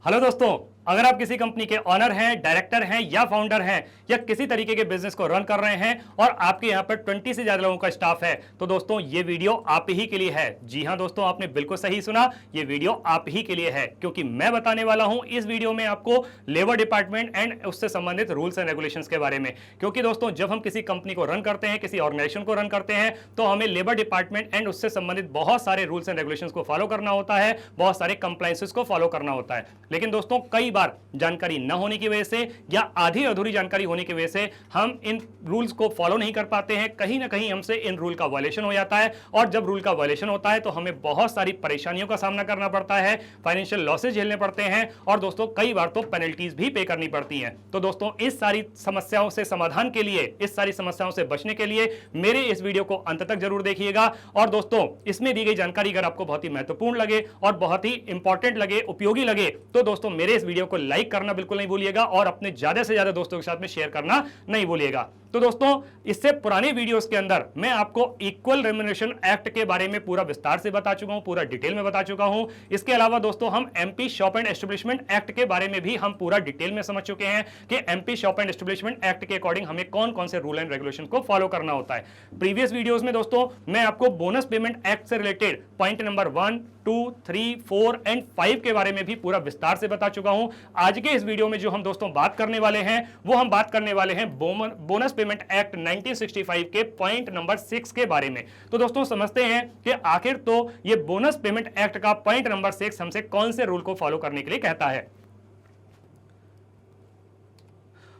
Hello दोस्तों, अगर आप किसी कंपनी के ऑनर हैं, डायरेक्टर हैं या फाउंडर हैं या किसी तरीके के बिजनेस को रन कर रहे हैं और आपके यहां पर 20 से ज्यादा लोगों का स्टाफ है तो दोस्तों ये वीडियो आप ही के लिए है। जी हां दोस्तों, आपने बिल्कुल सही सुना, ये वीडियो आप ही के लिए है क्योंकि मैं बताने वाला हूं इस वीडियो में आपको लेबर डिपार्टमेंट एंड उससे संबंधित रूल्स एंड रेगुलेशंस के बारे में। क्योंकि दोस्तों जब हम किसी कंपनी को रन करते हैं, किसी ऑर्गेनाइजेशन को रन करते हैं तो हमें लेबर डिपार्टमेंट एंड उससे संबंधित बहुत सारे रूल्स एंड रेगुलेशंस को फॉलो करना होता है, बहुत सारे कंप्लायंसेस को फॉलो करना होता है। लेकिन दोस्तों कई बार जानकारी न होने की वजह से या आधी अधूरी जानकारी होने की वजह से हम इन रूल्स को फॉलो नहीं कर पाते हैं। कहीं ना कहीं हमसे इन रूल का वायलेशन हो जाता है और जब रूल का वायलेशन होता है तो हमें बहुत सारी परेशानियों का सामना करना पड़ता है, फाइनेंशियल लॉसेज झेलने पड़ते हैं और दोस्तों कई बार तो पेनल्टीज भी पे करनी पड़ती हैं। तो दोस्तों इस सारी समस्याओं से समाधान के लिए, इस सारी समस्याओं से बचने के लिए मेरे इस वीडियो को अंत तक जरूर देखिएगा। और दोस्तों इसमें दी गई जानकारी अगर आपको बहुत ही महत्वपूर्ण लगे और बहुत ही इंपॉर्टेंट लगे, उपयोगी लगे तो दोस्तों मेरे इस वीडियो को लाइक करना बिल्कुल नहीं भूलिएगा और अपने ज्यादा से ज्यादा दोस्तों के साथ में शेयर करना नहीं भूलिएगा। तो दोस्तों इससे पुराने वीडियोस के अंदर मैं आपको इक्वल रेम्युनरेशन एक्ट के बारे में पूरा विस्तार से बता चुका हूं, पूरा डिटेल में बता चुका हूं। इसके अलावा दोस्तों हम MP shop and establishment act के बारे में भी हम पूरा डिटेल में समझ चुके हैं कि MP shop and establishment act के अकॉर्डिंग हमें कौन कौन से रूल एंड रेगुलेशन को फॉलो करना होता है। प्रीवियस वीडियोस में दोस्तों मैं आपको बोनस पेमेंट एक्ट से रिलेटेड पॉइंट नंबर 1, 2, 3, 4 एंड 5 के बारे में भी पूरा विस्तार से बता चुका हूं। आज के इस वीडियो में जो हम दोस्तों बात करने वाले हैं वो हम बात करने वाले हैं बोनस पेमेंट एक्ट 1965 के पॉइंट नंबर 6 के बारे में। तो दोस्तों समझते हैं कि आखिर तो ये बोनस पेमेंट एक्ट का पॉइंट नंबर 6 हमसे कौन से रूल को फॉलो करने के लिए कहता है।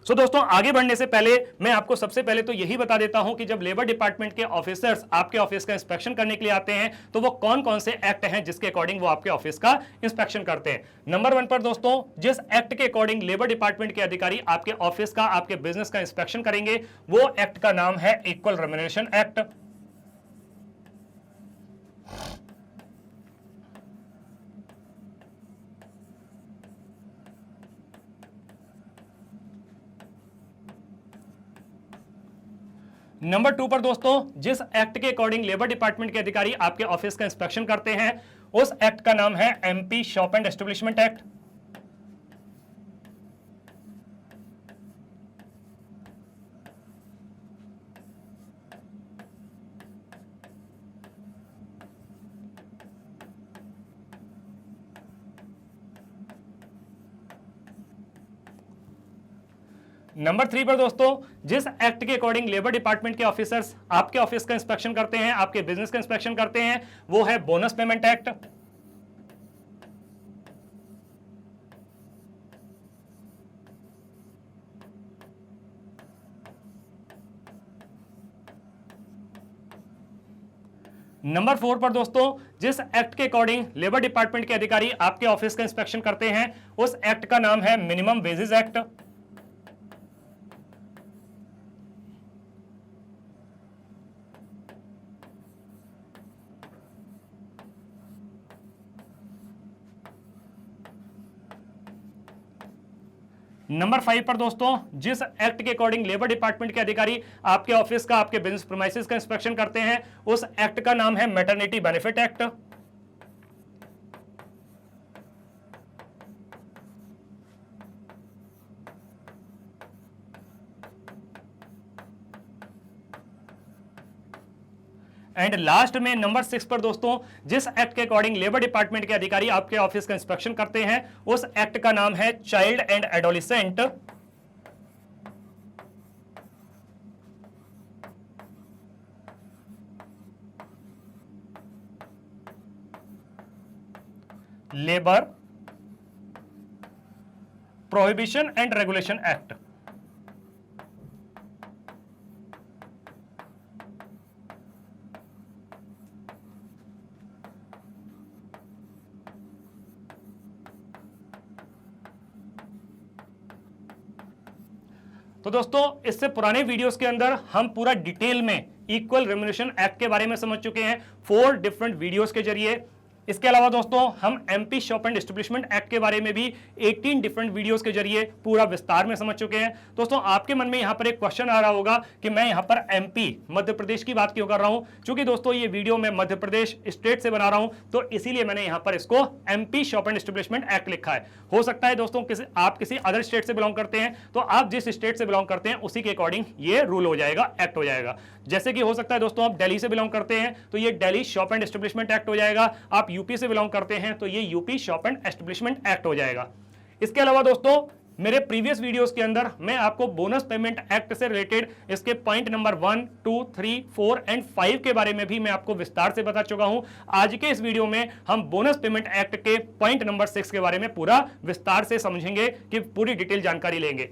दोस्तों आगे बढ़ने से पहले मैं आपको सबसे पहले तो यही बता देता हूं कि जब लेबर डिपार्टमेंट के ऑफिसर्स आपके ऑफिस का इंस्पेक्शन करने के लिए आते हैं तो वो कौन कौन से एक्ट हैं जिसके अकॉर्डिंग वो आपके ऑफिस का इंस्पेक्शन करते हैं। नंबर 1 पर दोस्तों जिस एक्ट के अकॉर्डिंग लेबर डिपार्टमेंट के अधिकारी आपके ऑफिस का, आपके बिजनेस का इंस्पेक्शन करेंगे वो एक्ट का नाम है इक्वल रेम्युनरेशन एक्ट। नंबर 2 पर दोस्तों जिस एक्ट के अकॉर्डिंग लेबर डिपार्टमेंट के अधिकारी आपके ऑफिस का इंस्पेक्शन करते हैं उस एक्ट का नाम है MP shop and establishment act. Number 3 पर दोस्तों जिस एक्ट के अकॉर्डिंग लेबर डिपार्टमेंट के ऑफिसर्स आपके ऑफिस का इंस्पेक्शन करते हैं, आपके बिजनेस का इंस्पेक्शन करते हैं वो है बोनस पेमेंट एक्ट। नंबर 4 पर दोस्तों जिस एक्ट के अकॉर्डिंग लेबर डिपार्टमेंट के अधिकारी आपके ऑफिस का इंस्पेक्शन करते हैं उस एक्ट का नाम है मिनिमम वेजेस एक्ट। नंबर 5 पर दोस्तों जिस एक्ट के अकॉर्डिंग लेबर डिपार्टमेंट के अधिकारी आपके ऑफिस का, आपके बिजनेस प्रीमाइसेस का इंस्पेक्शन करते हैं उस एक्ट का नाम है maternity benefit act. And last में नंबर 6 पर दोस्तों जिस एक्ट के अकॉर्डिंग लेबर डिपार्टमेंट के अधिकारी आपके ऑफिस का इंस्पेक्शन करते हैं उस एक्ट का नाम है child and adolescent. Labour prohibition and regulation act. तो दोस्तों इससे पुराने वीडियोस के अंदर हम पूरा डिटेल में इक्वल रेम्युनरेशन एक्ट के बारे में समझ चुके हैं 4 डिफरेंट वीडियोस के जरिए। इसके अलावा दोस्तों हम MP shop and establishment act के बारे में भी 18 डिफरेंट वीडियोस के जरिए पूरा विस्तार में समझ चुके हैं। दोस्तों आपके मन में यहां पर एक क्वेश्चन आ रहा होगा कि मैं यहां पर एमपी मध्य प्रदेश की बात क्यों कर रहा हूं, क्योंकि दोस्तों ये वीडियो मैं मध्य प्रदेश स्टेट से बना रहा हूं, तो इसीलिए मैंने यहां पर इसको MP shop and establishment act लिखा है। हो सकता है दोस्तों आप किसी अदर स्टेट से बिलोंग करते हैं, तो आप जिस स्टेट से बिलोंग करते हैं उसी के अकॉर्डिंग ये रूल हो जाएगा, एक्ट हो जाएगा। जैसे कि हो सकता है दोस्तों आप दिल्ली से बिलोंग करते हैं तो ये Delhi shop and establishment act हो जाएगा, आप यूपी से बिलोंग करते हैं तो ये UP shop and establishment act हो जाएगा। इसके अलावा दोस्तों मेरे प्रीवियस वीडियोस के अंदर मैं आपको बोनस पेमेंट एक्ट से रिलेटेड इसके पॉइंट नंबर 1, 2, 3, 4 एंड 5 के बारे में भी मैं आपको विस्तार से बता चुका हूं। आज के इस वीडियो में हम बोनस पेमेंट एक्ट के पॉइंट नंबर 6 के बारे में पूरा विस्तार से समझेंगे, कि पूरी डिटेल जानकारी लेंगे।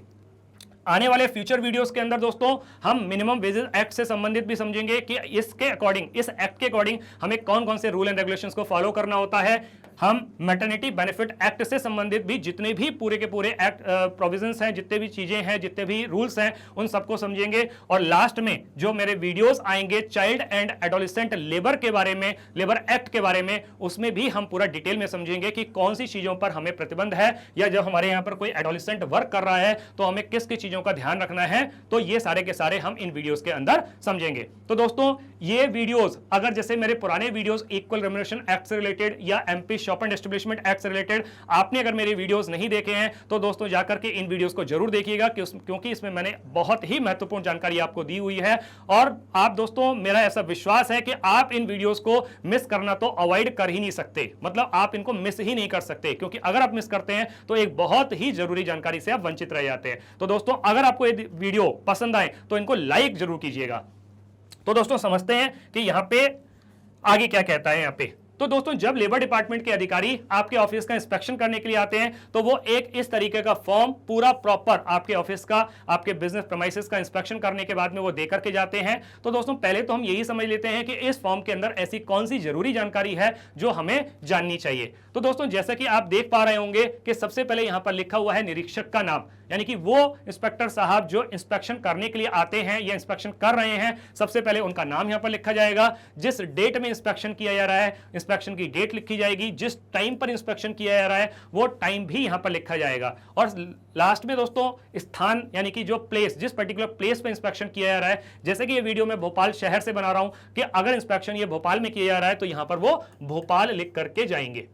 आने वाले फ्यूचर वीडियोस के अंदर दोस्तों हम मिनिमम वेजेस एक्ट से संबंधित भी समझेंगे कि इसके अकॉर्डिंग, इस एक्ट के अकॉर्डिंग हमें कौन कौन से रूल एंड रेगुलेशंस को फॉलो करना होता है। हम मैटरनिटी बेनिफिट एक्ट से संबंधित भी जितने भी पूरे के पूरे एक्ट प्रोविजंस हैं, जितने भी चीजें हैं, जितने भी रूल्स हैं, उन सबको समझेंगे। और लास्ट में जो मेरे वीडियोस आएंगे चाइल्ड एंड एडोलेसेंट लेबर के बारे में, लेबर एक्ट के बारे में, उसमें भी हम पूरा डिटेल में समझेंगे कि कौन सी चीजों पर हमें प्रतिबंध है, या जब हमारे यहाँ पर कोई एडोलेसेंट वर्क कर रहा है तो हमें किस किस चीजों का ध्यान रखना है। तो ये सारे के सारे हम इन वीडियोस के अंदर समझेंगे। तो दोस्तों ये वीडियोस अगर जैसे मेरे पुराने वीडियोस इक्वल रेम्युनरेशन एक्ट से रिलेटेड या MP shop and establishment act से रिलेटेड आपने अगर मेरे वीडियोस नहीं देखे हैं तो दोस्तों जाकर के इन वीडियोस को जरूर देखिएगा, क्योंकि इसमें मैंने बहुत ही महत्वपूर्ण जानकारी आपको दी हुई है। और आप दोस्तों, मेरा ऐसा विश्वास है कि आप इन वीडियोस को मिस करना तो अवॉइड कर ही नहीं सकते, मतलब आप इनको मिस ही नहीं कर सकते, क्योंकि अगर आप मिस करते हैं तो एक बहुत ही जरूरी जानकारी से आप वंचित रह जाते हैं। तो दोस्तों अगर आपको ये वीडियो पसंद आए तो इनको लाइक जरूर कीजिएगा। तो दोस्तों समझते हैं कि यहां पे आगे क्या कहता है। यहां पे तो दोस्तों जब लेबर डिपार्टमेंट के अधिकारी आपके ऑफिस का इंस्पेक्शन करने के लिए आते हैं तो वो एक इस तरीके का फॉर्म पूरा प्रॉपर आपके ऑफिस का, आपके बिजनेस प्रेमाइसेस का इंस्पेक्शन करने के बाद में वो दे करके जाते हैं। तो दोस्तों पहले तो हम यही समझ लेते हैं कि इस फॉर्म के अंदर ऐसी कौन सी जरूरी जानकारी है जो हमें जाननी चाहिए। तो दोस्तों जैसा कि आप देख पा रहे होंगे कि सबसे पहले यहां पर लिखा हुआ है निरीक्षक का नाम, यानी कि वो इंस्पेक्टर साहब जो इंस्पेक्शन करने के लिए आते हैं या इंस्पेक्शन कर रहे हैं, सबसे पहले उनका नाम यहां पर लिखा जाएगा। जिस डेट में इंस्पेक्शन किया जा रहा है, इंस्पेक्शन की डेट लिखी जाएगी। जिस टाइम पर इंस्पेक्शन किया जा रहा है वो टाइम भी यहां पर लिखा जाएगा। और लास्ट में दोस्तों स्थान, यानी कि जो प्लेस, जिस पर्टिकुलर प्लेस पे इंस्पेक्शन किया जा रहा है, जैसे कि ये वीडियो मैं भोपाल शहर से बना रहा हूं कि अगर इंस्पेक्शन ये भोपाल में किया जा रहा है तो यहां पर वो भोपाल लिख करके जाएंगे।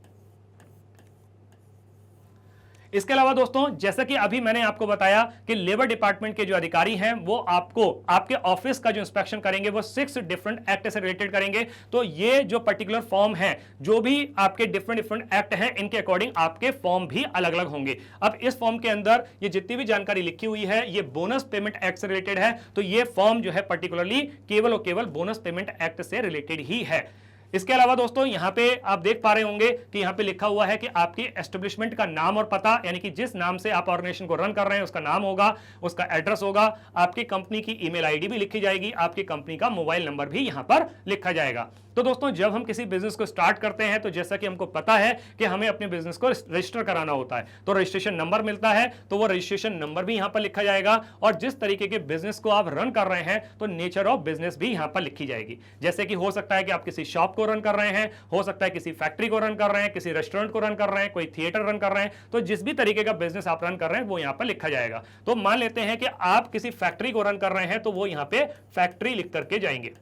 इसके अलावा दोस्तों जैसा कि अभी मैंने आपको बताया कि लेबर डिपार्टमेंट के जो अधिकारी हैं वो आपको आपके ऑफिस का जो इंस्पेक्शन करेंगे वो 6 डिफरेंट एक्ट से रिलेटेड करेंगे। तो ये जो पर्टिकुलर फॉर्म है, जो भी आपके डिफरेंट एक्ट हैं, इनके अकॉर्डिंग आपके फॉर्म भी अलग अलग होंगे। अब इस फॉर्म के अंदर ये जितनी भी जानकारी लिखी हुई है ये बोनस पेमेंट एक्ट से रिलेटेड है, तो ये फॉर्म जो है पर्टिकुलरली केवल और केवल बोनस पेमेंट एक्ट से रिलेटेड ही है। इसके अलावा दोस्तों यहां पे आप देख पा रहे होंगे कि यहां पे लिखा हुआ है कि आपकी एस्टेब्लिशमेंट का नाम और पता, यानी कि जिस नाम से आप ऑर्गेनाइजेशन को रन कर रहे हैं उसका नाम होगा, उसका एड्रेस होगा, आपकी कंपनी की ईमेल आईडी भी लिखी जाएगी, आपकी कंपनी का मोबाइल नंबर भी यहां पर लिखा जाएगा। तो दोस्तों जब हम किसी बिजनेस को स्टार्ट करते हैं तो जैसा कि हमको पता है कि हमें अपने बिजनेस को रजिस्टर कराना होता है, तो रजिस्ट्रेशन नंबर मिलता है, तो वो रजिस्ट्रेशन नंबर भी यहां पर लिखा जाएगा। और जिस तरीके के बिजनेस को आप रन कर रहे हैं तो नेचर ऑफ बिजनेस भी यहां पर लिखी जाएगी। जैसे कि हो सकता है कि आप किसी शॉप को रन कर रहे हैं, हो सकता है किसी फैक्ट्री को रन कर रहे हैं, किसी रेस्टोरेंट को रन कर रहे हैं, कोई थिएटर रन कर रहे हैं, तो जिस भी तरीके का बिजनेस आप रन कर रहे हैं वो यहां पर लिखा जाएगा। तो मान लेते हैं कि आप किसी फैक्ट्री को रन कर रहे हैं तो वो यहां पे फैक्ट्री लिख करके जाएंगे।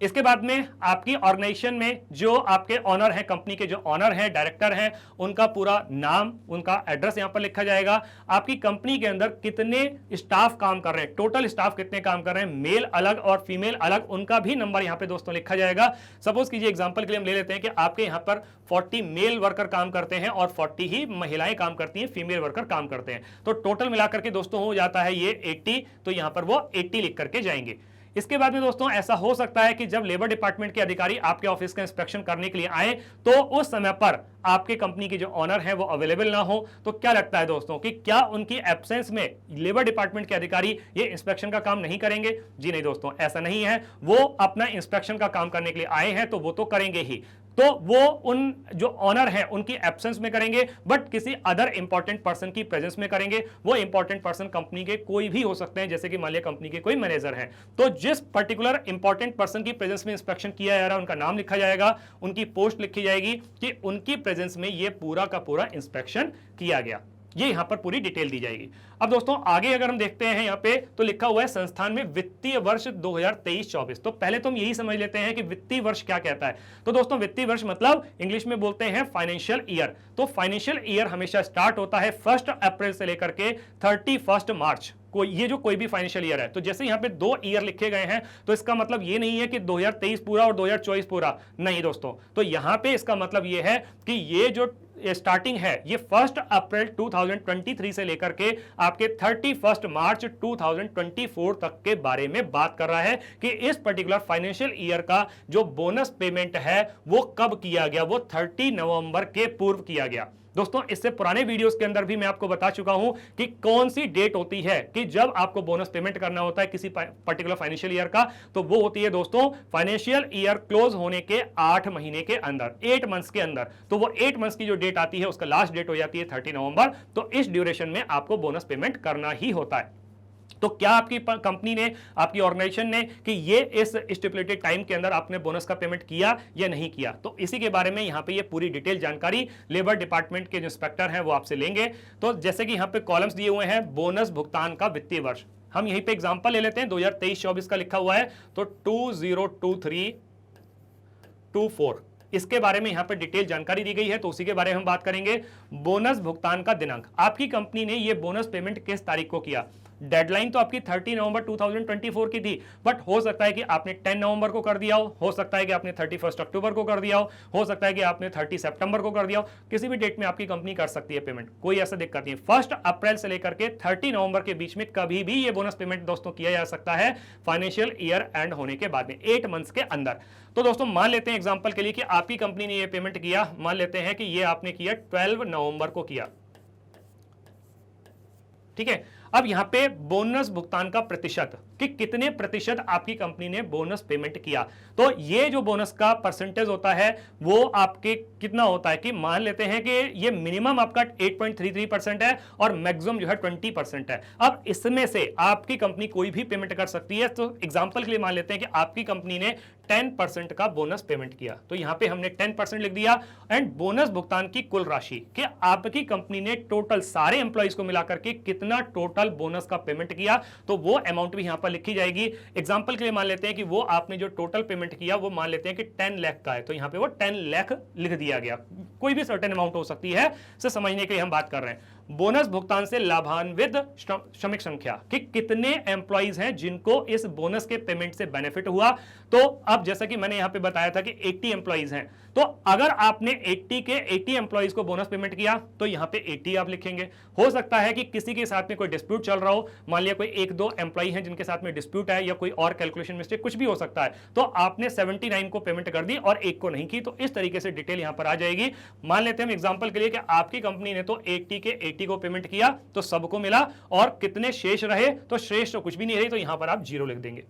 इसके बाद में आपकी ऑर्गेनाइजेशन में जो आपके ऑनर हैं, कंपनी के जो ऑनर हैं, डायरेक्टर हैं, उनका पूरा नाम, उनका एड्रेस यहां पर लिखा जाएगा। आपकी कंपनी के अंदर कितने स्टाफ काम कर रहे हैं, टोटल स्टाफ कितने काम कर रहे हैं, मेल अलग और फीमेल अलग, उनका भी नंबर यहां पे दोस्तों लिखा जाएगा। सपोज कीजिए एग्जांपल के लिए हम ले लेते हैं कि आपके यहां पर 40 मेल वर्कर काम करते हैं और 40 ही महिलाएं काम करती हैं, फीमेल वर्कर काम करते हैं, तो टोटल मिलाकर के दोस्तों हो जाता है ये 80, तो यहां पर वो 80 लिख करके जाएंगे। इसके बाद में दोस्तों ऐसा हो सकता है कि जब लेबर डिपार्टमेंट के अधिकारी आपके ऑफिस का इंस्पेक्शन करने के लिए आए तो उस समय पर आपके कंपनी के जो ऑनर हैं वो अवेलेबल ना हो, तो क्या लगता है दोस्तों कि क्या उनकी एब्सेंस में लेबर डिपार्टमेंट के अधिकारी ये इंस्पेक्शन का काम नहीं करेंगे? जी नहीं दोस्तों, ऐसा नहीं है। वो अपना इंस्पेक्शन का काम करने के लिए आए हैं तो वो तो करेंगे ही, तो वो उन जो ऑनर हैं उनकी एब्सेंस में करेंगे, बट किसी अदर इंपॉर्टेंट पर्सन की प्रेजेंस में करेंगे। वो इंपॉर्टेंट पर्सन कंपनी के कोई भी हो सकते हैं, जैसे कि मान लिया कंपनी के कोई मैनेजर हैं, तो जिस पर्टिकुलर इंपॉर्टेंट पर्सन की प्रेजेंस में इंस्पेक्शन किया जा रहा है उनका नाम लिखा जाएगा, उनकी पोस्ट लिखी जाएगी कि उनकी प्रेजेंस में ये पूरा का पूरा इंस्पेक्शन किया गया। ये यहां पर पूरी डिटेल दी जाएगी। अब दोस्तों आगे अगर हम देखते हैं यहां पे, तो लिखा हुआ है संस्थान में वित्तीय वर्ष 2023-24। तो पहले तो हम यही समझ लेते हैं कि वित्तीय वर्ष क्या कहता है। तो दोस्तों वित्तीय वर्ष मतलब इंग्लिश में बोलते हैं फाइनेंशियल ईयर। तो फाइनेंशियल ईयर हमेशा स्टार्ट होता है 1 अप्रैल से लेकर के 31 मार्च। ये जो कोई भी फाइनेंशियल ईयर है, तो जैसे यहां पे 2 ईयर लिखे गए हैं, तो इसका मतलब ये नहीं है कि 2023 पूरा और 2024 पूरा, नहीं दोस्तों। तो यहां पे इसका मतलब ये है कि ये जो स्टार्टिंग है ये 1 अप्रैल 2023 से लेकर के आपके 31 मार्च 2024 तक के बारे में बात कर रहा है कि इस पर्टिकुलर फाइनेंशियल ईयर का जो बोनस पेमेंट है वो कब किया गया, वो 30 नवंबर के पूर्व किया गया। दोस्तों इससे पुराने वीडियोस के अंदर भी मैं आपको बता चुका हूं कि कौन सी डेट होती है कि जब आपको बोनस पेमेंट करना होता है किसी पर्टिकुलर फाइनेंशियल ईयर का, तो वो होती है दोस्तों फाइनेंशियल ईयर क्लोज होने के 8 महीने के अंदर, 8 मंथ्स के अंदर। तो वो 8 मंथ्स की जो डेट आती है उसका लास्ट डेट हो जाती है 30 नवंबर। तो इस ड्यूरेशन में आपको बोनस पेमेंट करना ही होता है। तो क्या आपकी कंपनी ने, आपकी ऑर्गेनाइजेशन ने कि ये इस स्टिपुलेटेड टाइम के अंदर आपने बोनस का पेमेंट किया या नहीं किया, तो इसी के बारे में यहां पे ये पूरी डिटेल जानकारी लेबर डिपार्टमेंट के जो इंस्पेक्टर हैं वो आपसे लेंगे। तो जैसे कि यहां पे कॉलम्स दिए हुए हैं बोनस भुगतान का वित्तीय वर्ष, हम यहीं पे एग्जांपल ले लेते हैं 2023-24 का लिखा हुआ है, तो 2023-24 इसके बारे में यहां पर डिटेल जानकारी दी गई है, तो उसी के बारे में हम बात करेंगे। बोनस भुगतान का दिनांक, आपकी कंपनी ने यह बोनस पेमेंट किस तारीख को किया। डेडलाइन तो आपकी 30 नवंबर 2024 की थी, बट हो सकता है कि आपने 10 नवंबर को कर दिया हो सकता है कि आपने 31 अक्टूबर को कर दिया हो सकता है कि आपने 30 सितंबर को कर दिया हो। किसी भी डेट में आपकी कंपनी कर सकती है पेमेंट, कोई ऐसा दिक्कत नहीं है। 1 अप्रैल से लेकर के 30 नवंबर के बीच में कभी भी ये बोनस पेमेंट दोस्तों किया जा सकता है फाइनेंशियल ईयर एंड होने के बाद में 8 मंथ्स के अंदर। तो दोस्तों मान लेते हैं एग्जांपल के लिए कि आपकी कंपनी ने ये पेमेंट किया, मान लेते हैं कि ये आपने किया 12 नवंबर को किया, ठीक है। अब यहां पे बोनस भुगतान का प्रतिशत कि कितने प्रतिशत आपकी कंपनी ने बोनस पेमेंट किया, तो ये जो बोनस का परसेंटेज होता है वो आपके कितना होता है कि मान लेते हैं कि ये मिनिमम आपका 8.33% है और मैक्सिमम जो है 20% है। अब इसमें से आपकी कंपनी कोई भी पेमेंट कर सकती है। तो एग्जांपल के लिए मान लेते हैं कि आपकी कंपनी ने 10% का बोनस पेमेंट किया, तो यहां पे हमने 10% लिख दिया। एंड बोनस भुगतान की कुल राशि कि आपकी कंपनी ने टोटल सारे एम्प्लॉइज को मिलाकर के कितना टोटल बोनस का पेमेंट किया, तो वो अमाउंट भी यहां पर लिखी जाएगी। एग्जांपल के लिए मान लेते हैं कि वो आपने जो टोटल पेमेंट किया वो मान लेते हैं कि 10 लाख का है, तो यहां पे वो 10 लाख लिख दिया गया। कोई भी सर्टेन अमाउंट हो सकती है, इसे समझने के लिए हम बात कर रहे हैं। बोनस भुगतान से लाभान्वित श्रमिक संख्या कि कितने एम्प्लॉइज हैं जिनको इस बोनस के पेमेंट से बेनिफिट हुआ। तो अब जैसा कि मैंने यहां पे बताया था कि 80 एम्प्लॉइज हैं, तो अगर आपने 80 एम्प्लॉइज को बोनस पेमेंट किया तो यहां पे 80 आप लिखेंगे। हो सकता है कि किसी के साथ में कोई डिस्प्यूट चल रहा हो, मान लिया कोई 1-2 एम्प्लॉई हैं जिनके साथ में डिस्प्यूट है या कोई और कैलकुलेशन मिस्टेक कुछ भी हो सकता है, तो आपने 79 को पेमेंट कर दी और 1 को नहीं की, तो इस तरीके से डिटेल यहां पर आ जाएगी। मान लेते हैं एग्जांपल के लिए कि आपकी कंपनी ने तो 80 के 80 को पेमेंट किया तो सबको मिला, और कितने शेष रहे, तो शेष तो कुछ भी नहीं रही, तो यहां पर आप 0 लिख देंगे।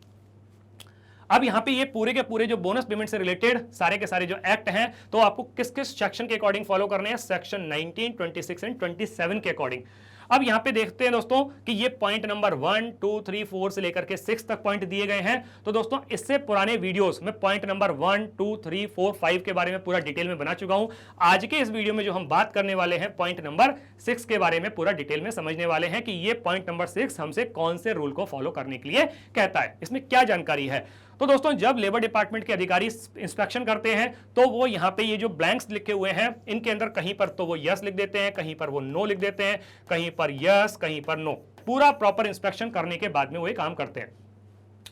अब यहां पे ये पूरे के पूरे जो बोनस पेमेंट से रिलेटेड सारे के सारे जो एक्ट हैं, तो आपको किस किस सेक्शन के अकॉर्डिंग फॉलो करने हैं, सेक्शन 19, 26 एंड 27 के अकॉर्डिंग। अब यहां पे देखते हैं दोस्तों कि ये पॉइंट नंबर 1, 2, 3, 4 से लेकर के 6 तक पॉइंट दिए गए हैं। तो दोस्तों इससे पुराने वीडियोस में पॉइंट नंबर 1, 2, 3, 4, 5 के बारे में पूरा डिटेल में बना चुका हूं। आज के इस वीडियो में जो हम बात करने वाले हैं पॉइंट नंबर 6 के बारे में पूरा डिटेल में समझने वाले हैं कि ये पॉइंट नंबर 6 हमसे कौन से रूल को फॉलो करने के लिए कहता है, इसमें क्या जानकारी है। तो दोस्तों जब लेबर डिपार्टमेंट के अधिकारी इंस्पेक्शन करते हैं तो वो यहाँ पे ये जो ब्लैंक्स लिखे हुए हैं इनके अंदर कहीं पर तो वो यस लिख देते हैं, कहीं पर वो नो लिख देते हैं, कहीं पर यस, कहीं पर नो। पूरा प्रॉपर इंस्पेक्शन करने के बाद में वो काम करते हैं।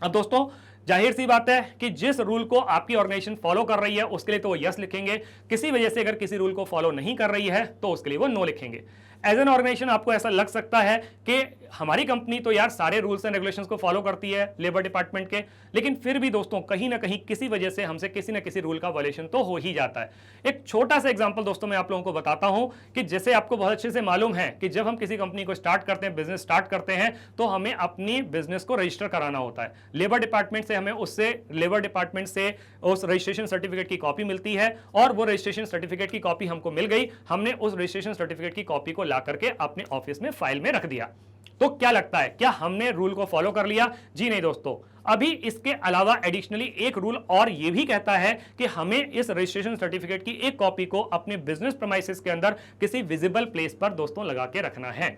अब दोस्तों जाहिर सी बात है कि जिस रूल को आपकी ऑर्गेनाइजेशन फॉलो कर रही है उसके लिए तो वो यस लिखेंगे, किसी वजह से अगर किसी रूल को फॉलो नहीं कर रही है तो उसके लिए वो नो लिखेंगे। एज एन ऑर्गेनाइजेशन आपको ऐसा लग सकता है कि हमारी कंपनी तो यार सारे रूल्स एंड रेगुलेशंस को फॉलो करती है लेबर डिपार्टमेंट के, लेकिन फिर भी दोस्तों कहीं ना कहीं किसी वजह से हमसे किसी ना किसी रूल का वायलेशन तो हो ही जाता है। एक छोटा सा एग्जांपल दोस्तों मैं आप लोगों को बताता हूं कि जैसे आपको बहुत अच्छे से मालूम है कि जब हम किसी कंपनी को स्टार्ट करते हैं, बिजनेस स्टार्ट करते हैं, तो हमें अपनी बिजनेस को रजिस्टर कराना होता है। लेबर डिपार्टमेंट से हमें उससे लेबर डिपार्टमेंट से उस रजिस्ट्रेशन सर्टिफिकेट की कॉपी मिलती है और वो रजिस्ट्रेशन सर्टिफिकेट की कॉपी हमको मिल गई, हमने उस रजिस्ट्रेशन सर्टिफिकेट की कॉपी को ला करके अपने ऑफिस में फाइल में रख दिया। तो क्या लगता है, क्या हमने रूल को फॉलो कर लिया? जी नहीं दोस्तों, अभी इसके अलावा एडिशनली एक रूल और यह भी कहता है कि हमें इस रजिस्ट्रेशन सर्टिफिकेट की एक कॉपी को अपने बिजनेस प्रीमाइसेस के अंदर किसी विजिबल प्लेस पर दोस्तों लगा के रखना है।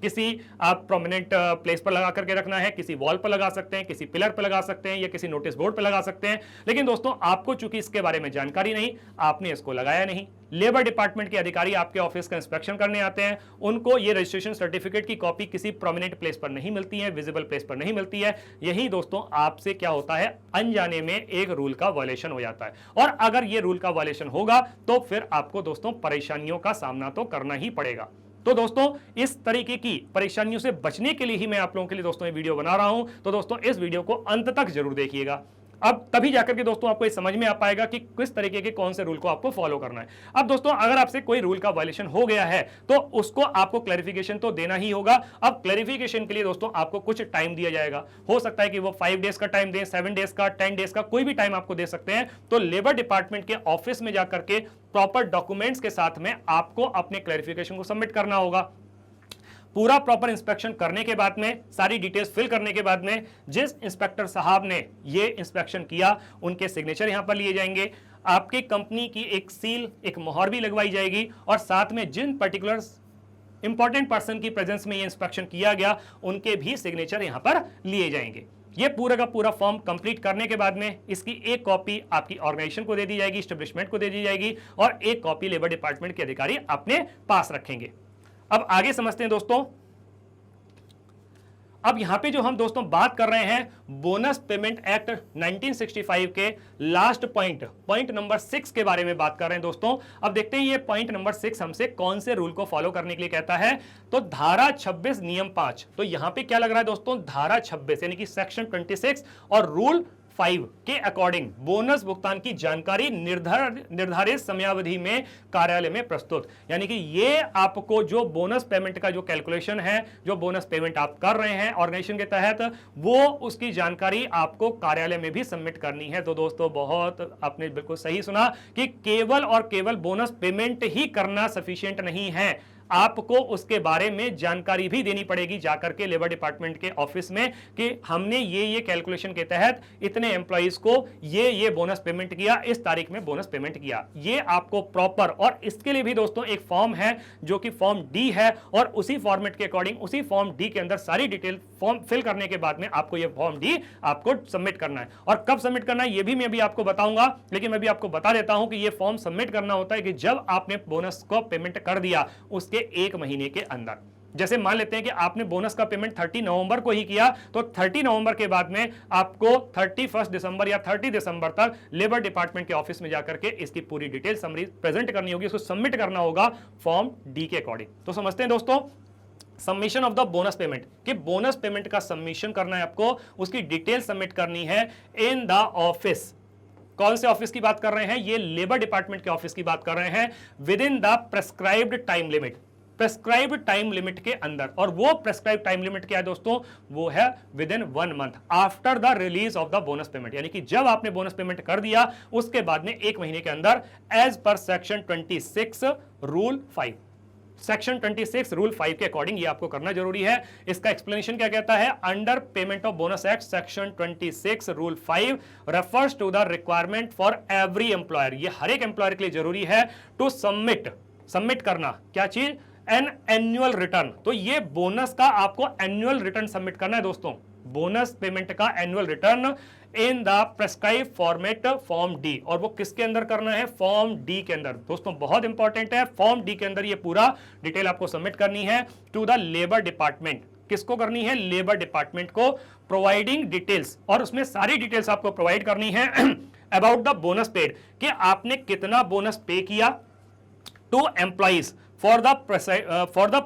किसी आप प्रोमिनेंट प्लेस पर लगा करके रखना है, किसी वॉल पर लगा सकते हैं, किसी पिलर पर लगा सकते हैं या किसी नोटिस बोर्ड पर लगा सकते हैं। लेकिन दोस्तों आपको चूंकि इसके बारे में जानकारी नहीं, आपने इसको लगाया नहीं। लेबर डिपार्टमेंट के अधिकारी आपके ऑफिस का इंस्पेक्शन करने आते हैं, उनको ये रजिस्ट्रेशन सर्टिफिकेट की कॉपी किसी प्रोमिनेंट प्लेस पर नहीं मिलती है, विजिबल प्लेस पर नहीं मिलती है। यही दोस्तों आपसे क्या होता है, अनजाने में एक रूल का वायलेशन हो जाता है। और अगर ये रूल का वायलेशन होगा तो फिर आपको दोस्तों परेशानियों का सामना तो करना ही पड़ेगा। तो दोस्तों इस तरीके की परेशानियों से बचने के लिए ही मैं आप लोगों के लिए दोस्तों ये वीडियो बना रहा हूं। तो दोस्तों इस वीडियो को अंत तक जरूर देखिएगा, अब तभी जाकर के दोस्तों आपको ये समझ में आ पाएगा कि किस तरीके के कौन से रूल को आपको फॉलो करना है। अब दोस्तों अगर आपसे कोई रूल का वायलेशन हो गया है तो उसको आपको क्लैरिफिकेशन तो देना ही होगा। अब क्लैरिफिकेशन के लिए दोस्तों आपको कुछ टाइम दिया जाएगा, हो सकता है कि वो 5 डेज का टाइम दें, 7 डेज का, 10 डेज का, कोई भी टाइम आपको दे सकते हैं। तो लेबर डिपार्टमेंट के ऑफिस में जाकर के प्रॉपर डॉक्यूमेंट्स के साथ में आपको अपने क्लैरिफिकेशन को सबमिट करना होगा। पूरा प्रॉपर इंस्पेक्शन करने के बाद में, सारी डिटेल्स फिल करने के बाद में, जिस इंस्पेक्टर साहब ने ये इंस्पेक्शन किया उनके सिग्नेचर यहां पर लिए जाएंगे, आपके कंपनी की एक सील, एक मोहर भी लगवाई जाएगी और साथ में जिन पर्टिकुलर इंपॉर्टेंट पर्सन की प्रेजेंस में ये इंस्पेक्शन किया गया उनके भी सिग्नेचर यहां पर लिए जाएंगे। ये पूरा का पूरा फॉर्म कंप्लीट करने के बाद में इसकी एक कॉपी आपकी ऑर्गेनाइजेशन को दे दी जाएगी, एस्टेब्लिशमेंट को दे दी जाएगी और एक कॉपी लेबर डिपार्टमेंट के अधिकारी अपने पास रखेंगे। अब आगे समझते हैं दोस्तों। अब यहां पे जो हम दोस्तों बात कर रहे हैं बोनस पेमेंट एक्ट 1965 के लास्ट पॉइंट नंबर 6 के बारे में बात कर रहे हैं दोस्तों। अब देखते हैं ये पॉइंट नंबर 6 हमसे कौन से रूल को फॉलो करने के लिए कहता है। तो धारा 26 नियम 5, तो यहां पे क्या लग रहा है दोस्तों, धारा 26 यानी कि सेक्शन 26 और रूल 5 के अकॉर्डिंग बोनस भुगतान की जानकारी निर्धारित समयावधि में कार्यालय में प्रस्तुत, यानी कि ये आपको जो बोनस पेमेंट का जो कैलकुलेशन है, जो बोनस पेमेंट आप कर रहे हैं ऑर्गेनाइजेशन के तहत, वो उसकी जानकारी आपको कार्यालय में भी सबमिट करनी है। तो दोस्तों बहुत आपने बिल्कुल सही सुना कि केवल और केवल बोनस पेमेंट ही करना सफिशिएंट नहीं है, आपको उसके बारे में जानकारी भी देनी पड़ेगी जाकर के लेबर डिपार्टमेंट के ऑफिस में कि हमने ये कैलकुलेशन के तहत इतने एम्प्लॉइज को ये बोनस पेमेंट किया, इस तारीख में बोनस पेमेंट किया। ये आपको प्रॉपर, और इसके लिए भी दोस्तों एक फॉर्म है जो कि फॉर्म डी है और उसी फॉर्मेट के अकॉर्डिंग उसी फॉर्म डी के अंदर सारी डिटेल फॉर्म फिल करने के बाद में आपको ये फॉर्म डी आपको सबमिट करना है। और कब सबमिट करना है ये भी मैं अभी आपको बताऊंगा, लेकिन मैं भी आपको बता देता हूं कि ये फॉर्म सबमिट करना होता है कि जब आपने बोनस को पेमेंट कर दिया उसके एक महीने के अंदर। जैसे मान लेते हैं कि आपने बोनस का पेमेंट 30 नवंबर को ही किया, तो 30 नवंबर के बाद में आपको 31 दिसंबर या 30 दिसंबर तक लेबर डिपार्टमेंट के ऑफिस में जाकर के इसकी पूरी डिटेल समरी प्रेजेंट करनी होगी, इसको सबमिट करना होगा फॉर्म डी के अकॉर्डिंग। तो समझते हैं दोस्तों submission of the bonus payment, कि बोनस पेमेंट का सबमिशन करना है आपको, उसकी डिटेल सबमिट करनी है इन द ऑफिस। कौन से ऑफिस की बात कर रहे हैं, ये लेबर डिपार्टमेंट के ऑफिस की बात कर रहे हैं, with in the prescribed time limit, prescribed time limit के अंदर। और वो प्रेस्क्राइब्ड टाइम लिमिट क्या है दोस्तों, वो है with in 1 month after the release of the bonus payment, यानी कि जब आपने बोनस पेमेंट कर दिया उसके बाद में 1 महीने के अंदर, as per section 26 rule 5, section 26 rule 5 के अकॉर्डिंग ये आपको करना जरूरी है। इसका एक्सप्लेनेशन क्या कहता है, under payment of bonus act section 26 rule 5 refers to the requirement for every employer, ये हर एक एम्प्लॉयर के लिए जरूरी है टू सबमिट करना क्या चीज, एन एनुअल रिटर्न। तो ये बोनस का आपको एनुअल रिटर्न सबमिट करना है दोस्तों, बोनस पेमेंट का annual return in the prescribe format form D, और वो किसके अंदर करना है, फॉर्म डी के अंदर। दोस्तों बहुत इंपॉर्टेंट है, फॉर्म डी के अंदर ये पूरा डिटेल आपको सबमिट करनी है टू द लेबर डिपार्टमेंट। किसको करनी है, लेबर डिपार्टमेंट को, प्रोवाइडिंग डिटेल्स, और उसमें सारी डिटेल्स आपको प्रोवाइड करनी है अबाउट द बोनस पेड, कि आपने कितना बोनस पे किया to employees for the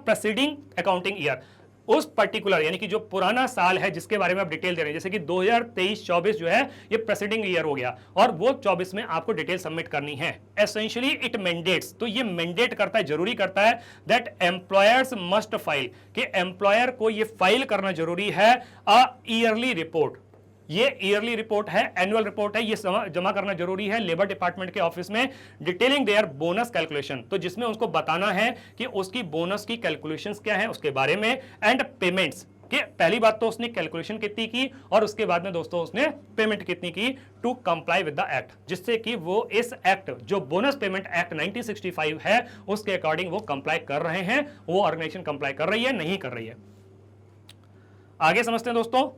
preceding accounting year, उस पर्टिकुलर यानी कि जो पुराना साल है जिसके बारे में आप डिटेल दे रहे हैं, जैसे कि 2023-24 जो है ये प्रेसिडिंग ईयर हो गया और वो 24 में आपको डिटेल सबमिट करनी है। एसेंशियली इट मैंडेट्स, तो ये मैंडेट करता है, जरूरी करता है दैट एम्प्लॉयर्स मस्ट फाइल, कि एम्प्लॉयर को ये फाइल करना जरूरी है अ ईयरली रिपोर्ट, ये ईयरली रिपोर्ट है, एनुअल रिपोर्ट है, ये जमा करना जरूरी है लेबर डिपार्टमेंट के ऑफिस में, डिटेलिंग देयर बोनस कैलकुलेशन, तो जिसमें उसको बताना है कि उसकी बोनस की कैलकुलेशंस क्या है उसके बारे में, एंड पेमेंट्स कि पहली बात तो उसने कैलकुलेशन कितनी की और उसके बाद में दोस्तों उसने पेमेंट कितनी की to comply with the act, जिससे कि वो इस एक्ट जो बोनस पेमेंट एक्ट 1965 है उसके अकॉर्डिंग वो कंप्लाई कर रहे हैं, वो ऑर्गेनाइजेशन कंप्लाई कर रही है नहीं कर रही है। आगे समझते हैं दोस्तों,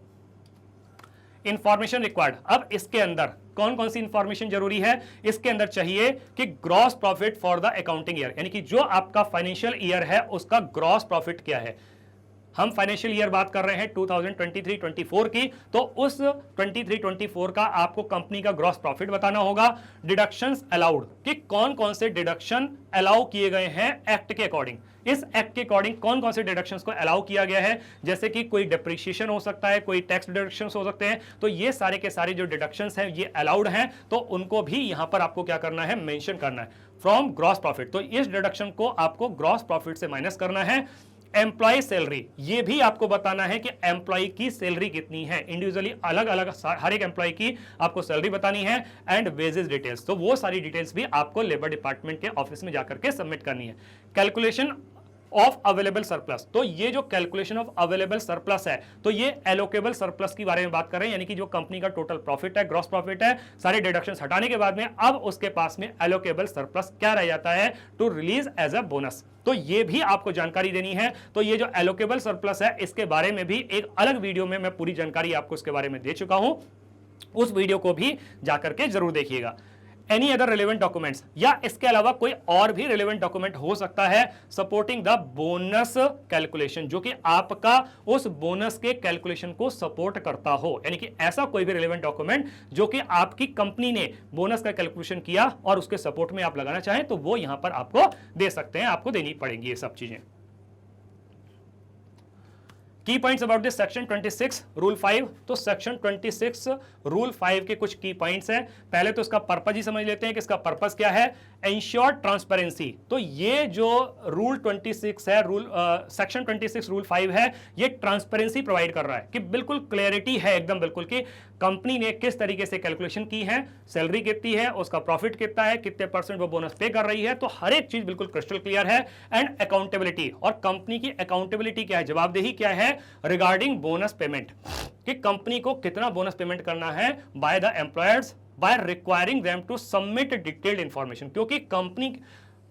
इंफॉर्मेशन रिक्वायर्ड। अब इसके अंदर कौन कौन सी इंफॉर्मेशन जरूरी है, इसके अंदर चाहिए कि gross profit for the accounting year, यानी कि जो आपका फाइनेंशियल ईयर है उसका ग्रॉस प्रॉफिट क्या है। हम फाइनेंशियल ईयर बात कर रहे हैं 2023-24 की, तो उस 23-24 का आपको कंपनी का ग्रॉस प्रॉफिट बताना होगा। डिडक्शंस अलाउड कि कौन कौन से डिडक्शन अलाउ किए गए हैं एक्ट के अकॉर्डिंग, इस एक्ट के अकॉर्डिंग कौन कौन से डिडक्शंस को अलाउ किया गया है, जैसे कि कोई डेप्रिसिएशन हो सकता है, कोई टैक्स डिडक्शंस हो सकते हैं, तो ये सारे के सारे जो डिडक्शंस हैं ये अलाउड हैं, तो उनको भी यहां पर आपको क्या करना है, मेंशन करना है फ्रॉम ग्रॉस प्रॉफिट। तो इस डिडक्शन को आपको ग्रॉस प्रॉफिट से माइनस करना है। एम्प्लॉय सैलरी, ये भी आपको बताना है कि एम्प्लॉय की सैलरी कितनी है, इंडिविजुअली अलग अलग हर एक एम्प्लॉय की आपको सैलरी बतानी है, एंड वेजेस डिटेल्स, तो वो सारी डिटेल्स भी आपको लेबर डिपार्टमेंट के ऑफिस में जाकर के सबमिट करनी है। कैलकुलेशन ऑफ अवेलेबल सरप्लस, तो ये जो कैलकुलेशन ऑफ अवेलेबल सरप्लस है, तो ये एलोकेबल सरप्लस की बारे में बात कर रहे हैं, यानी कि जो कंपनी का टोटल प्रॉफिट है, ग्रॉस प्रॉफिट है, सारे डिडक्शंस हटाने के बाद में अब उसके पास में एलोकेबल सरप्लस क्या रह जाता है to release as a bonus, तो ये भी आपको जानकारी देनी है। तो ये जो एलोकेबल सरप्लस है इसके बारे में भी एक अलग वीडियो में मैं पूरी जानकारी आपको इसके बारे में दे चुका हूं, उस वीडियो को भी जाकर के जरूर देखिएगा। एनी अदर रिलेवेंट डॉक्यूमेंट्स, या इसके अलावा कोई और भी रिलेवेंट डॉक्यूमेंट हो सकता है सपोर्टिंग द बोनस कैलकुलेशन, जो कि आपका उस बोनस के कैलकुलेशन को सपोर्ट करता हो, यानी कि ऐसा कोई भी रिलेवेंट डॉक्यूमेंट जो कि आपकी कंपनी ने बोनस का कैलकुलेशन किया और उसके सपोर्ट में आप लगाना चाहें तो वो यहां पर आपको दे सकते हैं, आपको देनी पड़ेंगी ये सब चीजें। की points about this section 26 rule 5, तो सेक्शन 26 रूल 5 के कुछ की पॉइंट्स हैं। पहले तो इसका पर्पस ही समझ लेते हैं कि इसका पर्पस क्या है, एंश्योर ट्रांसपेरेंसी। तो ये जो रूल 26 है, सेक्शन 26 रूल 5 है, ये ट्रांसपेरेंसी प्रोवाइड कर रहा है कि बिल्कुल क्लैरिटी है एकदम बिल्कुल कि कंपनी ने किस तरीके से कैलकुलेशन की है, सैलरी कितनी है, उसका प्रॉफिट कितना है, कितने परसेंट वो बोनस पे कर रही है, तो हर एक चीज बिल्कुल क्रिस्टल क्लियर है। एंड अकाउंटेबिलिटी, और कंपनी की अकाउंटेबिलिटी क्या है, जवाबदेही क्या है रिगार्डिंग बोनस पेमेंट, कि कंपनी को कितना बोनस पेमेंट करना है by the employers by requiring them to submit detailed information, क्योंकि कंपनी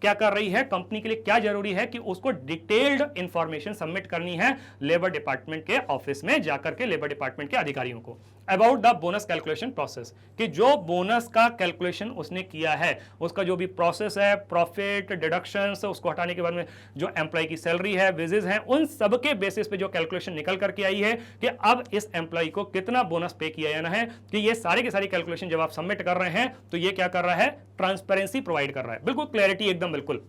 क्या कर रही है, कंपनी के लिए क्या जरूरी है कि उसको डिटेल्ड इंफॉर्मेशन सबमिट करनी है लेबर डिपार्टमेंट के ऑफिस में जाकर के, लेबर डिपार्टमेंट के अधिकारियों को, about the bonus calculation process, कि जो बोनस का कैलकुलेशन उसने किया है उसका जो भी प्रोसेस है, प्रॉफिट, डिडक्शंस, उसको हटाने के बाद में जो एम्प्लॉय की सैलरी है, वेजेस हैं, उन सब के बेसिस पे जो कैलकुलेशन निकल करके आई है कि अब इस एम्प्लॉय को कितना बोनस पे किया जाना है, कि ये सारे के सारी कैलकुलेशन जब आप सबमिट कर रहे हैं तो ये क्या कर रहा है, ट्रांसपेरेंसी प्रोवाइड कर रहा है, बिल्कुल क्लैरिटी एकदम बिल्कुल।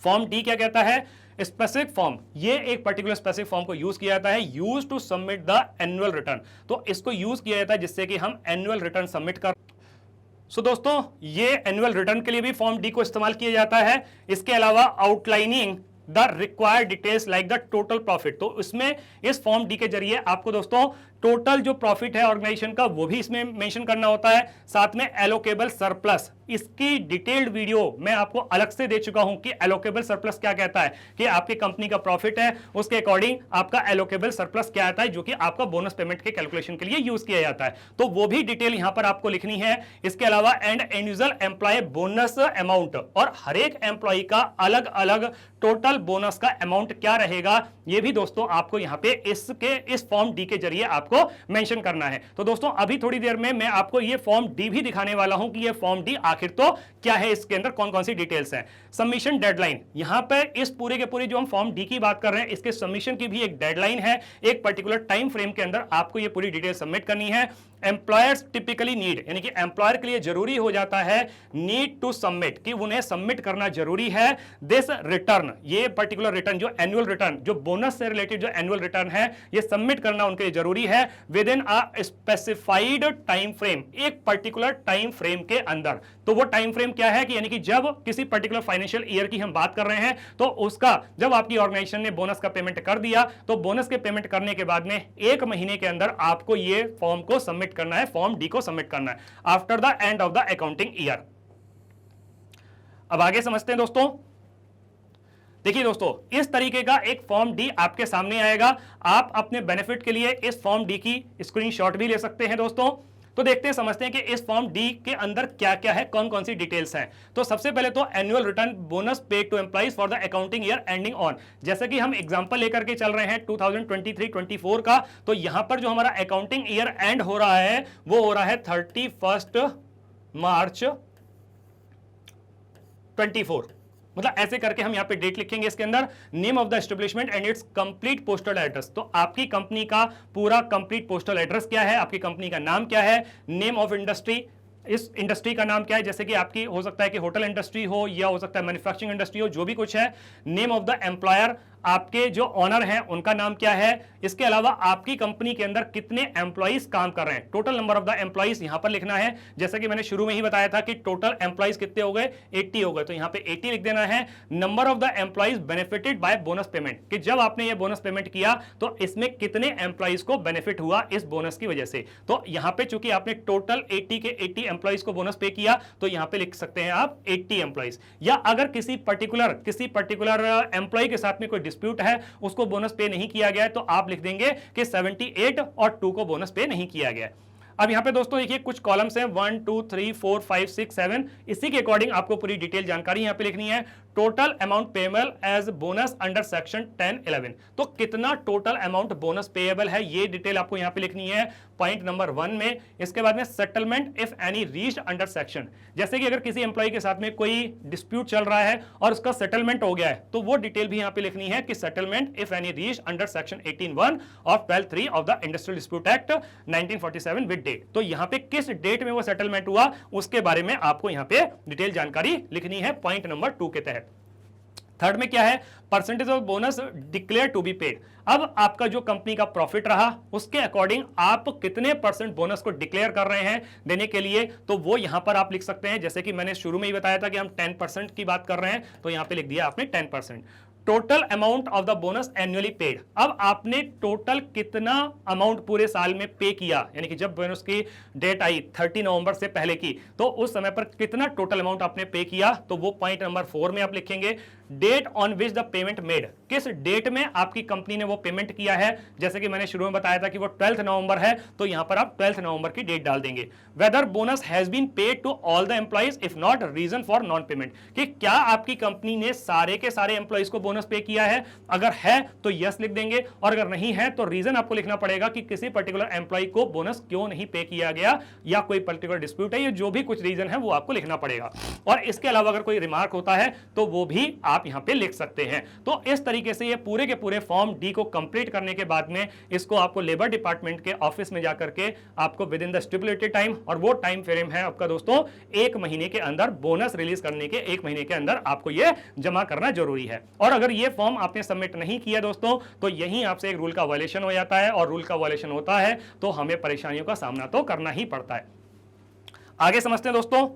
फॉर्म डी क्या कहता है, स्पेसिफिक फॉर्म, ये एक पर्टिकुलर स्पेसिफिक फॉर्म को यूज किया जाता है, use to submit the annual return, तो इसको यूज किया जाता है जिससे कि हम एनुअल रिटर्न सबमिट कर। सो दोस्तों ये एनुअल रिटर्न के लिए भी फॉर्म डी को इस्तेमाल किया जाता है। इसके अलावा outlining the required details like the total profit, तो इसमें इस फॉर्म डी के जरिए आपको दोस्तों टोटल जो प्रॉफिट है ऑर्गेनाइजेशन का वो भी इसमें मेंशन करना होता है, साथ में एलोकेबल सरप्लस, इसकी डिटेल्ड वीडियो मैं आपको अलग से दे चुका हूं कि एलोकेबल सरप्लस क्या कहता है, कि आपकी कंपनी का प्रॉफिट है उसके अकॉर्डिंग आपका एलोकेबल सरप्लस क्या आता है, जो कि आपका बोनस पेमेंट के कैलकुलेशन के लिए यूज किया जाता है, तो वो भी डिटेल यहां पर आपको लिखनी है। इसके अलावा and individual employ bonus amount, और हर एक एम्प्लॉय का अलग अलग टोटल बोनस का अमाउंट क्या रहेगा, ये भी दोस्तों आपको यहां पे इस फॉर्म डी के जरिए आपको मेंशन करना है। तो दोस्तों अभी थोड़ी देर में मैं आपको ये फॉर्म डी भी दिखाने वाला हूं कि ये फॉर्म डी आखिर तो क्या है, इसके अंदर कौन कौन सी डिटेल्स हैं। सबमिशन डेडलाइन, यहां पे इस पूरे के पूरे जो हम फॉर्म डी की बात कर रहे हैं इसके सबमिशन की भी एक डेडलाइन है, एक पर्टिकुलर टाइम फ्रेम के अंदर आपको ये पूरी डिटेल सबमिट करनी है। एम्प्लॉयर्स टिपिकली नीड, यानी कि एम्प्लॉयर के लिए जरूरी हो जाता है नीड टू सबमिट, कि उन्हें सबमिट करना जरूरी है दिस रिटर्न, ये पर्टिकुलर रिटर्न जो एनुअल रिटर्न, जो बोनस से रिलेटेड जो एनुअल रिटर्न है ये सबमिट करना उनके लिए जरूरी है with in a specified time frame, एक पर्टिकुलर टाइम फ्रेम के अंदर, तो वो टाइम फ्रेम क्या है कि यानी कि जब किसी पर्टिकुलर फाइनेंशियल ईयर की हम बात कर रहे हैं तो उसका जब आपकी ऑर्गेनाइजेशन ने बोनस का पेमेंट कर दिया तो बोनस के पेमेंट करने के बाद में 1 महीने के अंदर आपको ये फॉर्म को सबमिट करना है, फॉर्म डी को सबमिट करना है after the end of the accounting year. अब आगे समझते हैं दोस्तों। देखिए दोस्तों, इस तरीके का एक फॉर्म डी आपके सामने आएगा। आप अपने बेनिफिट के लिए इस फॉर्म डी की स्क्रीनशॉट भी ले सकते हैं दोस्तों। तो देखते हैं, समझते हैं कि इस फॉर्म डी के अंदर क्या क्या है, कौन कौन सी डिटेल्स हैं। तो सबसे पहले तो annual return bonus paid to employees for the accounting year ending on, जैसे कि हम एग्जांपल लेकर के चल रहे हैं 2023-24 का, तो यहां पर जो हमारा अकाउंटिंग ईयर एंड हो रहा है वो हो रहा है 31 मार्च 24। मतलब ऐसे करके हम यहां पे डेट लिखेंगे इसके अंदर, name of the establishment and it's complete postal address. तो आपकी कंपनी का पूरा कंप्लीट पोस्टल एड्रेस क्या है, आपकी कंपनी का नाम क्या है, नेम ऑफ इंडस्ट्री, इस इंडस्ट्री का नाम क्या है, जैसे कि आपकी हो सकता है कि होटल इंडस्ट्री हो या हो सकता है मैन्युफैक्चरिंग इंडस्ट्री हो, जो भी कुछ है। नेम ऑफ द एम्प्लॉयर, आपके जो ऑनर हैं उनका नाम क्या है। इसके अलावा आपकी कंपनी के अंदर कितने एम्प्लॉइज काम कर रहे हैं, total number of the employees यहां पर लिखना है। जैसा कि मैंने शुरू में ही बताया था कि टोटल एम्प्लॉइज कितने हो गए, 80 हो गए, तो यहां पे 80 लिख देना है। Number of the employees benefited bye bonus payment, कि जब आपने ये बोनस पेमेंट किया तो इसमें कितने एम्प्लॉइज को बेनिफिट हुआ इस बोनस की वजह से। तो यहां पे चूंकि आपने टोटल 80 के 80 एम्प्लॉइज को बोनस पे किया तो यहां पे लिख सकते हैं आप 80 एम्प्लॉइज। या अगर किसी पर्टिकुलर एम्प्लॉय के साथ में कोई डिस्प्यूट है, उसको बोनस पे नहीं किया गया है, तो आप लिख देंगे कि 78 और 2 को बोनस पे नहीं किया गया। अब यहां पे दोस्तों देखिए कुछ कॉलम्स हैं 1 2 3 4 5 6 7, इसी के अकॉर्डिंग आपको पूरी डिटेल जानकारी यहां पे लिखनी है। Total amount payable as bonus under section 10-11, तो कितना टोटल अमाउंट बोनस पेएबल है ये डिटेल आपको यहां पे लिखनी है पॉइंट नंबर 1 में। इसके बाद में settlement if any reached under section, जैसे कि अगर किसी एम्प्लॉय के साथ में कोई डिस्प्यूट चल रहा है और उसका सेटलमेंट हो गया है तो वो डिटेल भी यहां पे लिखनी है कि settlement if any reached under section 18(1) of 12(3) of the industrial dispute act 1947 with date. तो यहां पे किस डेट में वो सेटलमेंट हुआ उसके बारे में आपको यहां पे डिटेल जानकारी लिखनी है पॉइंट नंबर 2 के तहत। थर्ड में क्या है, percentage of bonus declare to be paid. अब आपका जो कंपनी का प्रॉफिट रहा उसके अकॉर्डिंग आप कितने परसेंट बोनस को डिक्लेयर कर रहे हैं देने के लिए, तो वो यहां पर आप लिख सकते हैं। जैसे कि मैंने शुरू में ही बताया था कि हम 10% की बात कर रहे हैं, तो यहां पे लिख दिया आपने 10%। Total amount of the bonus annually paid, अब आपने टोटल कितना अमाउंट पूरे साल में पे किया, यानी कि जब बोनस की डेट आई 30 नवंबर से पहले की, तो उस समय पर कितना टोटल अमाउंट आपने पे किया, तो वो पॉइंट नंबर 4 में आप लिखेंगे। Date on which the payment made, किस डेट में आपकी कंपनी ने वो पेमेंट किया है। जैसे कि मैंने शुरू में बताया था कि वो 12 नवंबर है, तो यहां पर आप 12 नवंबर की डेट डाल देंगे। Whether bonus has been paid to all the employees, if not reason for non payment, कि क्या आपकी कंपनी ने सारे के सारे एम्प्लॉइज को बोनस पे किया है। अगर है तो यस लिख देंगे, और अगर नहीं है तो रीजन आपको लिखना पड़ेगा कि किसी पर्टिकुलर एम्प्लॉय को बोनस क्यों नहीं पे किया गया, या कोई पर्टिकुलर डिस्प्यूट है, ये जो भी कुछ रीजन है वो आपको लिखना पड़ेगा। और इसके अलावा अगर कोई रिमार्क होता है तो वो भी आप यहां पे लिख सकते हैं। तो इस तरीके से ये पूरे के पूरे फॉर्म डी को कंप्लीट करने के बाद में इसको आपको लेबर डिपार्टमेंट के ऑफिस में जाकर के आपको with in the stipulated time, और वो टाइम फ्रेम है आपका दोस्तों 1 महीने के अंदर, बोनस रिलीज करने के 1 महीने के अंदर आपको ये जमा करना जरूरी है। और अगर ये फॉर्म आपने सबमिट नहीं किया दोस्तों तो यहीं आपसे एक रूल का वायलेशन हो जाता है, और रूल का वायलेशन होता है तो हमें परेशानियों का सामना तो करना ही पड़ता है। आगे समझते हैं दोस्तों।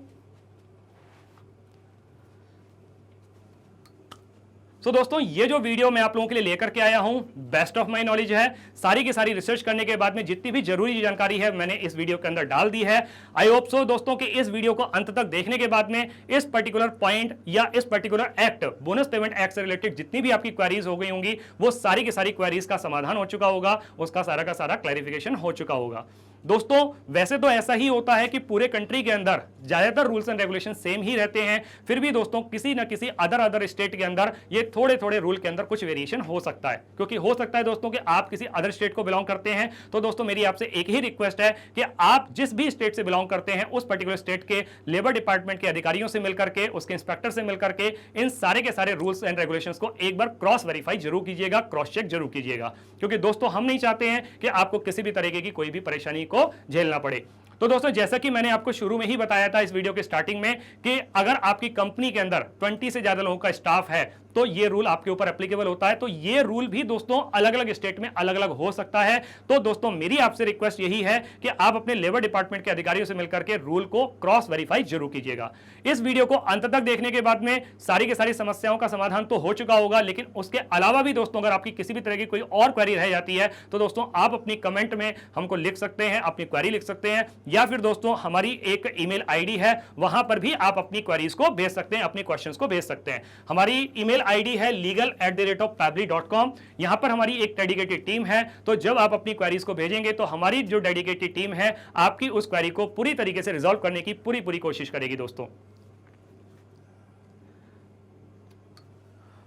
तो दोस्तों ये जो वीडियो मैं आप लोगों के लिए लेकर के आया हूं, बेस्ट ऑफ माय नॉलेज है, सारी की सारी रिसर्च करने के बाद में जितनी भी जरूरी जानकारी है मैंने इस वीडियो के अंदर डाल दी है। आई होप सो दोस्तों कि इस वीडियो को अंत तक देखने के बाद में इस पर्टिकुलर पॉइंट या इस particular act, bonus payment act से रिलेटेड जितनी भी आपकी क्वेरीज हो गई होंगी वो सारी की सारी क्वेरीज का समाधान हो चुका होगा, उसका सारा का सारा क्लैरिफिकेशन हो चुका होगा। दोस्तों वैसे तो ऐसा ही होता है कि पूरे कंट्री के अंदर ज्यादातर रूल्स एंड रेगुलेशन सेम ही रहते हैं, फिर भी दोस्तों किसी ना किसी अदर स्टेट के अंदर ये थोड़े थोड़े रूल के अंदर कुछ वेरिएशन हो सकता है। क्योंकि हो सकता है दोस्तों कि आप किसी अदर स्टेट को बिलोंग करते हैं, तो दोस्तों मेरी आपसे एक ही रिक्वेस्ट है कि आप जिस भी स्टेट से बिलोंग करते हैं उस पर्टिकुलर स्टेट के लेबर डिपार्टमेंट के अधिकारियों से मिलकर के, उसके इंस्पेक्टर से मिलकर के इन सारे के सारे रूल्स एंड रेगुलेशंस को एक बार क्रॉस वेरीफाई जरूर कीजिएगा, क्रॉस चेक जरूर कीजिएगा, क्योंकि दोस्तों हम नहीं चाहते हैं कि आपको किसी भी तरीके की कोई भी परेशानी को झेलना पड़े। तो दोस्तों जैसा कि मैंने आपको शुरू में ही बताया था इस वीडियो के स्टार्टिंग में कि अगर आपकी कंपनी के अंदर 20 से ज्यादा लोगों का स्टाफ है तो ये रूल आपके ऊपर एप्लीकेबल होता है। तो ये रूल भी दोस्तों अलग अलग स्टेट में अलग अलग हो सकता है। तो दोस्तों मेरी आपसे रिक्वेस्ट यही है कि आप अपने लेबर डिपार्टमेंट के अधिकारियों से मिलकर के रूल को क्रॉस वेरीफाई जरूर कीजिएगा। इस वीडियो को अंत तक देखने के बाद में सारी की सारी समस्याओं का समाधान तो हो चुका होगा, लेकिन उसके अलावा भी दोस्तों अगर आपकी किसी भी तरह की कोई और क्वेरी रह जाती है तो दोस्तों आप अपनी कमेंट में हमको लिख सकते हैं, अपनी क्वेरी लिख सकते हैं, या फिर दोस्तों हमारी एक ईमेल आईडी है, वहां पर भी आप अपनी क्वेरीज को भेज सकते हैं, अपनी क्वेश्चंस को भेज सकते हैं। हमारी ईमेल आईडी है legal@pabli.com। यहां पर हमारी एक डेडिकेटेड टीम है, तो जब आप अपनी क्वेरीज को भेजेंगे तो हमारी जो डेडिकेटेड टीम है आपकी उस क्वेरी को पूरी तरीके से रिजॉल्व करने की पूरी कोशिश करेगी दोस्तों।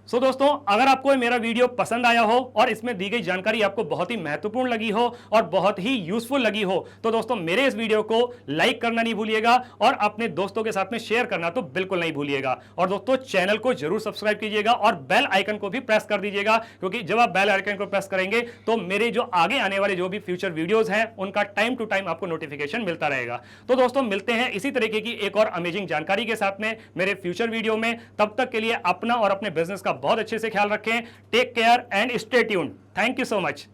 सो दोस्तों अगर आपको मेरा वीडियो पसंद आया हो और इसमें दी गई जानकारी आपको बहुत ही महत्वपूर्ण लगी हो और बहुत ही यूजफुल लगी हो तो दोस्तों मेरे इस वीडियो को लाइक करना नहीं भूलिएगा और अपने दोस्तों के साथ में शेयर करना तो बिल्कुल नहीं भूलिएगा। और दोस्तों चैनल को जरूर सब्सक्राइब कीजिएगा और बेल आइकन को भी प्रेस कर दीजिएगा, क्योंकि जब आप बेल आइकन को प्रेस करेंगे तो मेरे जो आगे आने वाले जो भी फ्यूचर वीडियोज हैं उनका टाइम टू टाइम आपको नोटिफिकेशन मिलता रहेगा। तो दोस्तों मिलते हैं इसी तरीके की एक और अमेजिंग जानकारी के साथ में मेरे फ्यूचर वीडियो में। तब तक के लिए अपना और अपने बिजनेस का बहुत अच्छे से ख्याल रखें। Take care and stay tuned. Thank you so much.